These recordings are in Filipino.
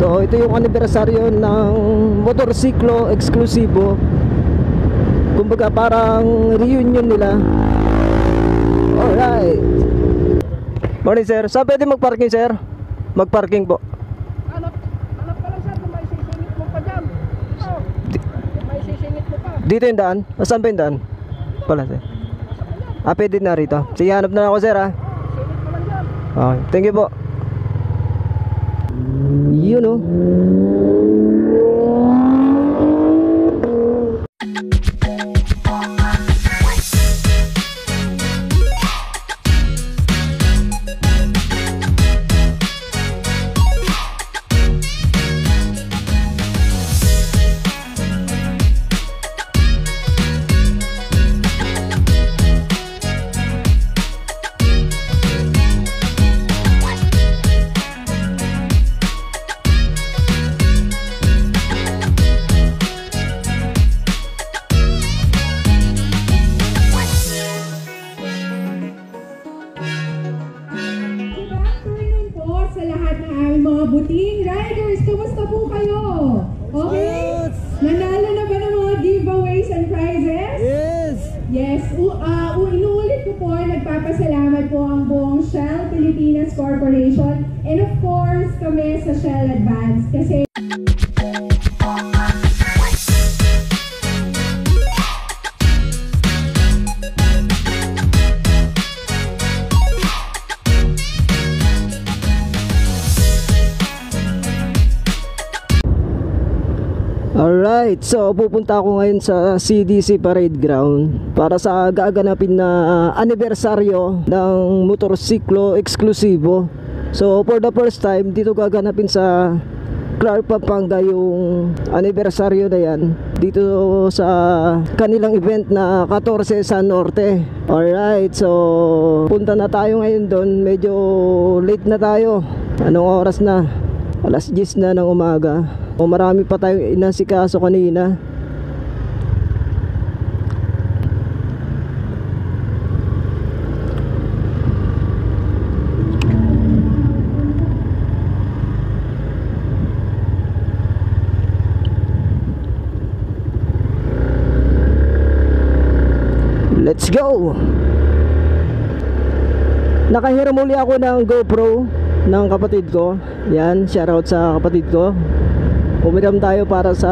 So ito yung anibersaryo ng motorsiklo eksklusibo. Kumbaga parang reunion nila. Alright. Morning sir, saan pwede magparking sir? Magparking po. Hanap ka lang sir kung may sisingit mo pa dyan. May sisingit mo pa. Dito yung daan? Saan pa yung daan? Pala sir. Pwede na rito. Sige, hanap na ako sir ha. Singit mo lang dyan. Okay, thank you po. Yun o. Sa lahat ng aming mga buting riders, kumusta po kayo? Okay? Nanalo na ba ng mga giveaways and prizes? Yes! Yes. Inuulit ko po, nagpapasalamat po ang buong Shell Pilipinas Corporation and of course kami sa Shell Advance kasi Alright, so pupunta ako ngayon sa CDC Parade Ground para sa gaganapin na anibersaryo ng motorsiklo eksklusibo. So for the first time, dito gaganapin sa Clark, Pampanga yung anibersaryo na yan. Dito sa kanilang event na 14 sa Norte. Alright, so punta na tayo ngayon doon. Medyo late na tayo. Anong oras na? Alas 10 na ng umaga. O marami pa tayong inasikaso kanina. Let's go! Nakahiram muli ako ng GoPro ng kapatid ko. Yan, shoutout sa kapatid ko. Umiram tayo para sa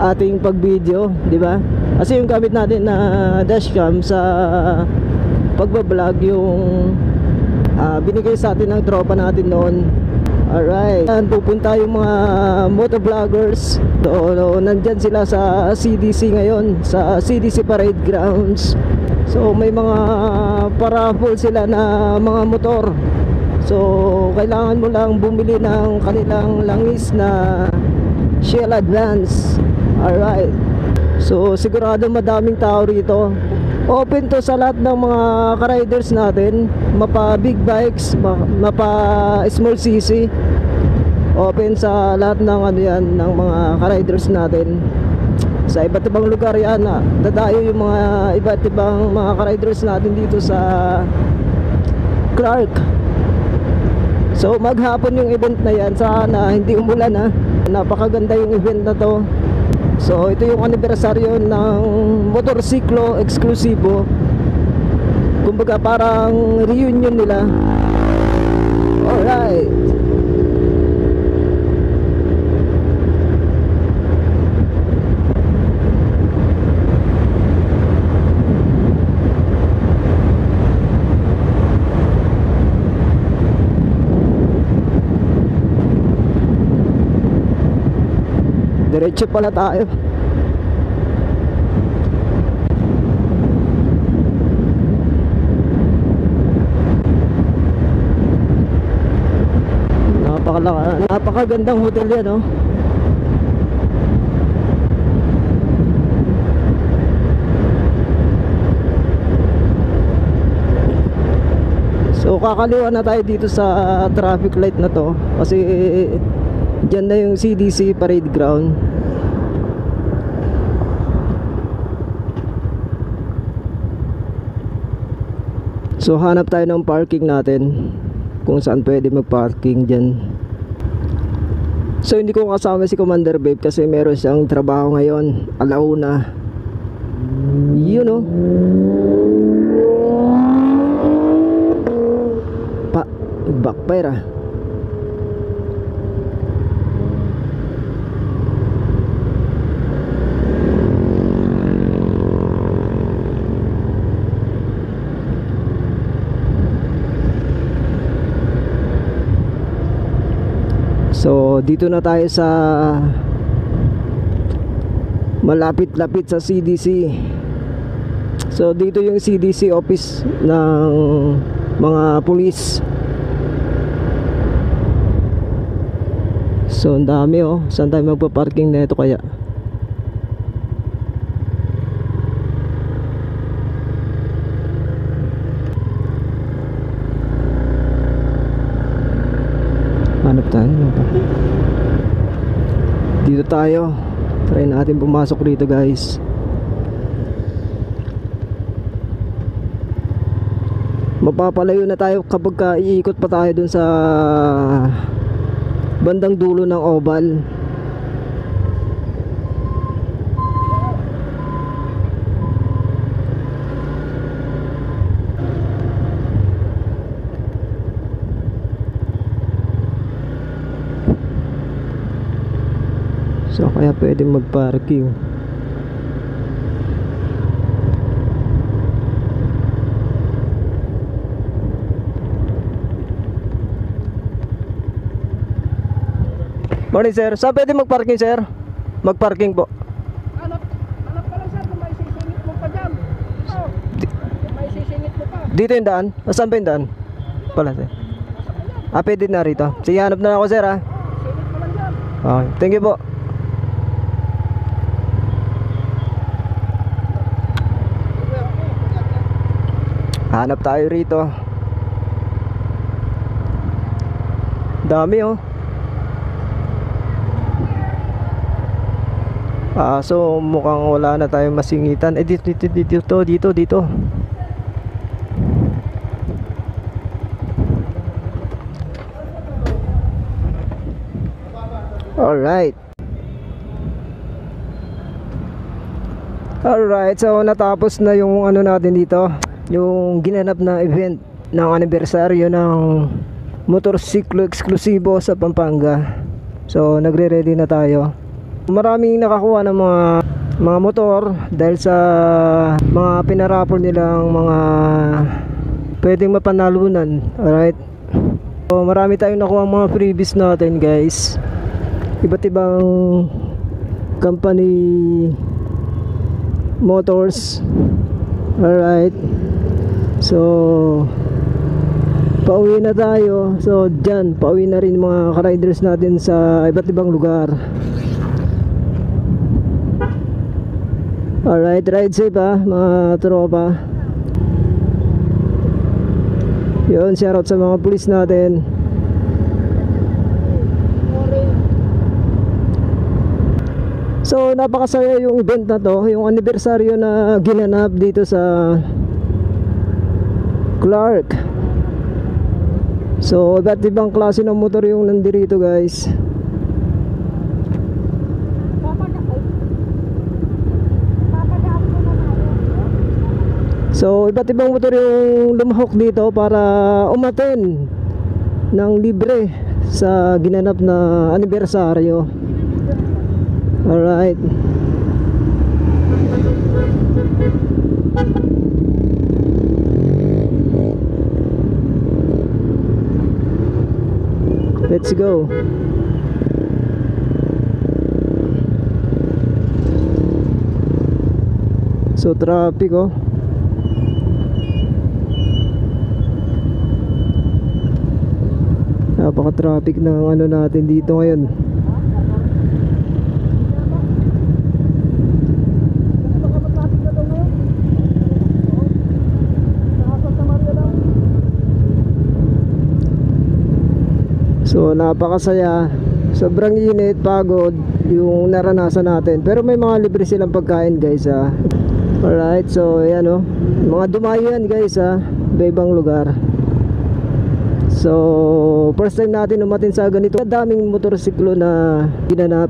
ating pag-video, di ba? Kasi yung gamit natin na dashcam sa pagbablog yung binigay sa atin ng tropa natin noon. Alright, pupunta yung mga motovloggers. So, nandyan sila sa CDC ngayon, sa CDC Parade Grounds. So may mga paraffol sila na mga motor. So kailangan mo lang bumili ng kanilang langis na Shell Advance. Alright. So sigurado madaming tao rito. Open to sa lahat ng mga ka-riders natin, mapa big bikes, mapa small cc. Open sa lahat ng ano yan, ng mga ka-riders natin. Sa iba't ibang lugar yan, dadayo yung mga iba't ibang mga ka-riders natin dito sa Clark. So maghapon yung event na yan, sana hindi umulan ha. Napakaganda yung event na to. So ito yung anibersaryo ng motorsiklo eksklusibo. Kumbaga parang reunion nila. Alright. Diretso pala tayo. Napakagandang hotel yan, no? So kakaliwa na tayo dito sa traffic light na to kasi dyan na yung CDC Parade Ground. So hanap tayo ng parking natin, kung saan pwede mag-parking dyan. So hindi ko kasama si Commander Babe kasi meron siyang trabaho ngayon, alauna. You know. Backfire ah. So dito na tayo sa malapit-lapit sa CDC. So dito yung CDC office ng mga pulis. So ang dami oh. Saan tayo magpa-parking na ito kaya? Hanap tayo ba? Dito tayo. Try natin pumasok dito guys. Mapapalayo na tayo kapag iikot pa tayo dun sa bandang dulo ng oval. So kaya pwedeng mag-parking. Morning sir, saan pwede mag-parking sir? Mag-parking po. Hanap ka lang sir kung may sisingit mo pa dyan. Oh, may sisingit mo pa. Dito yung daan? Saan pa yung daan? Pala sir. Pwede na rito. Sige, hanap na ako sir ha. Singit mo lang dyan. Okay, thank you po. Hanap tayo rito. Dami oh. So mukhang wala na tayong masingitan. Dito. Alright, so natapos na yung ano natin dito, yung ginanap na event ng anibersaryo ng motorsiklo eksklusibo sa Pampanga. So nagre-ready na tayo. Maraming nakakuha ng mga motor dahil sa mga pinarapol nilang mga pwedeng mapanalunan. Alright, so marami tayong nakuha mga freebies natin guys. Iba't ibang company motors. Alright, so pauwi na tayo. So dyan, pauwi na rin mga ka-riders natin sa iba't ibang lugar. Alright, ride safe mga tropa. Yun, shoutout sa mga pulis natin. So napakasaya yung event na to, yung anibersaryo na ginanap dito sa Clark. So iba't ibang klase ng motor yung nandirito guys. So iba't ibang motor yung lumahok dito para umaten ng libre sa ginanap na anibersaryo. Alright, let's go. So traffic oh. Napaka-traffic ng ano natin dito ngayon. So napakasaya. Sobrang init, pagod yung naranasan natin. Pero may mga libre silang pagkain guys Alright, so yan mga dumayo yan guys iba-ibang lugar. So first time natin umatin sa ganito. Daming motorsiklo na ginanap.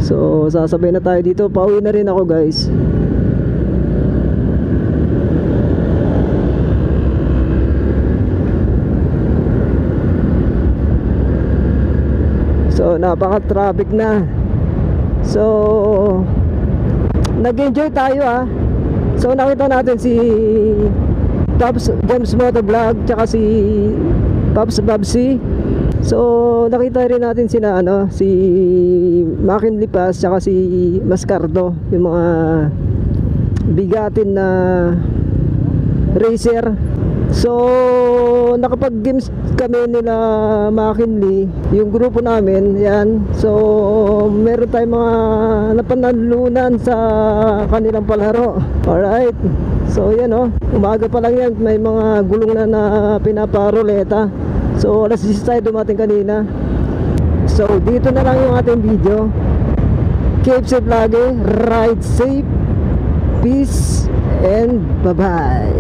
So sasabay na tayo dito. Pauwi na rin ako guys. So napaka-traffic na. So nag-enjoy tayo ah. So nakita natin si Pops James Motovlog tsaka si Pops Babsi. So nakita rin natin sina si Makin Lipas tsaka si Mascardo, yung mga bigatin na racer. So nakapag-games kami nila McKinley, yung grupo namin, yan. So meron tayong mga napanalunan sa kanilang palaro. Alright. So yan umaga pa lang yan, may mga gulong na pinaparoleta. So alas 10 tayo dumating kanina. So dito na lang yung ating video. Keep safe lagi, ride safe, peace and bye bye.